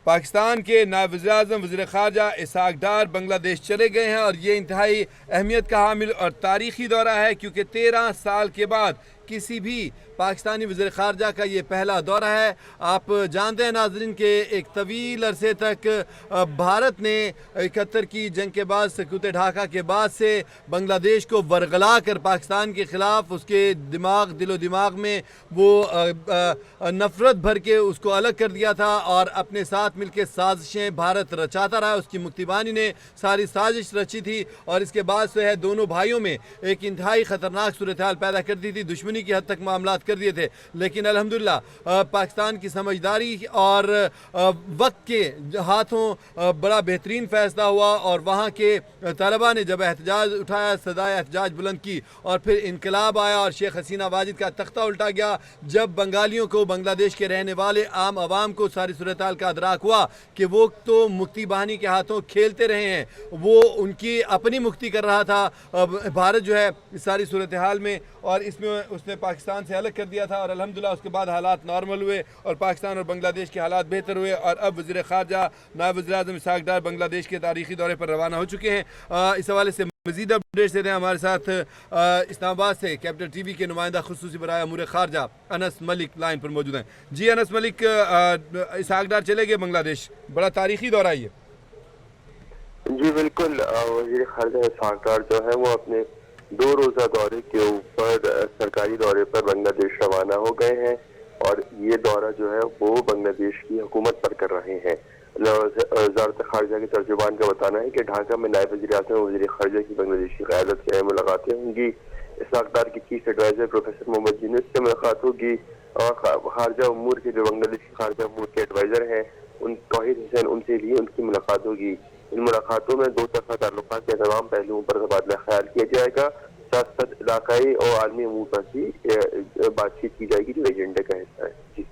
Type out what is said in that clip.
पाकिस्तान के नायब वज़ीर-ए-आज़म वज़ीर ख़ारजा इसहाक़ डार बांग्लादेश चले गए हैं और ये इंतहाई अहमियत का हामिल और तारीख़ी दौरा है, क्योंकि 13 साल के बाद किसी भी पाकिस्तानी वज़ीर ख़ारजा का ये पहला दौरा है। आप जानते हैं नाज़रीन के एक तवील अरसे तक भारत ने 71 की जंग के बाद सकूत ढाका के बाद से बांग्लादेश को वरगला कर पाकिस्तान के ख़िलाफ़ उसके दिलो दिमाग में वो नफ़रत भर के उसको अलग कर दिया था और अपने साथ मिलकर साजिशें भारत रचाता रहा। उसकी मुक्तिबानी ने सारी साजिश रची थी और इसके बाद से है दोनों भाइयों में एक इंतहाई ख़तरनाक सूरत हाल पैदा कर दी थी, दुश्मनी की हद तक मामलात कर दिए थे। लेकिन अल्हम्दुलिल्लाह पाकिस्तान की समझदारी और वक्त के हाथों बड़ा बेहतरीन फ़ैसला हुआ और वहाँ के तलबा ने जब एहतजाज उठाया, सदाए एहतजाज बुलंद की और फिर इनकलाब आया और शेख हसीना वाजिद का तख्ता उल्टा गया। जब बंगालियों को, बांग्लादेश के रहने वाले आम आवाम को सारी सूरत हाल का अदराक हुआ कि वो तो मुक्ति बाहिनी के हाथों खेलते रहे हैं, वो उनकी अपनी मुक्ति कर रहा था भारत जो है इस सारी सूरत हाल में, और इसमें उसने पाकिस्तान से अलग कर दिया था। और अल्हम्दुलिल्लाह उसके बाद हालात नॉर्मल हुए और पाकिस्तान और बांग्लादेश के हालात बेहतर हुए और अब वज़ीर ख़ारजा नायब वज़ीर-ए-आज़म इसहाक़ डार बांग्लादेश के तारीख़ी दौरे पर रवाना हो चुके हैं। इस हवाले से मज़ीद अपडेट्स देते हैं हमारे साथ इस्लामाबाद से कैपिटल टीवी के नुमाइंदा खुसूसी बराए अमूर ख़ारजा अनस मलिक लाइन पर मौजूद हैं। जी अनस मलिक, इसहाक़ डार चले गए बांग्लादेश, बड़ा तारीख़ी दौरा ये। जी बिल्कुल, वज़ीर ख़ारजा इसहाक़ डार जो है वो अपने 2 रोज़ा दौरे के ऊपर सरकारी दौरे पर बांग्लादेश रवाना हो गए हैं और ये दौरा जो है वो बांग्लादेश की हुकूमत पर कर रहे हैं। वज़ारत ख़ारजा के तर्जुमान का बताना है कि ढाका में नायब वज़ीर-ए-आज़म और वज़ीर ख़ारजा की बांग्लादेशी क़यादत से मुलाकातें होंगी। इसहाक़ डार के chief adviser professor Mohammad Yunus से मुलाकात होगी और ख़ारजा उमूर के जो बांग्लादेशी ख़ारजा उमूर के एडवाइज़र हैं तौहीद हुसैन, उनसे भी उनकी मुलाकात होगी। इन मुलाकातों में 2 तरफ़ा ताल्लुकात के तमाम पहलुओं पर तबादला ख्याल किया जाएगा। साथ साथ इलाकाई और आलमी अमूर पर भी बातचीत की जाएगी, जो एजेंडे का हिस्सा है। जी।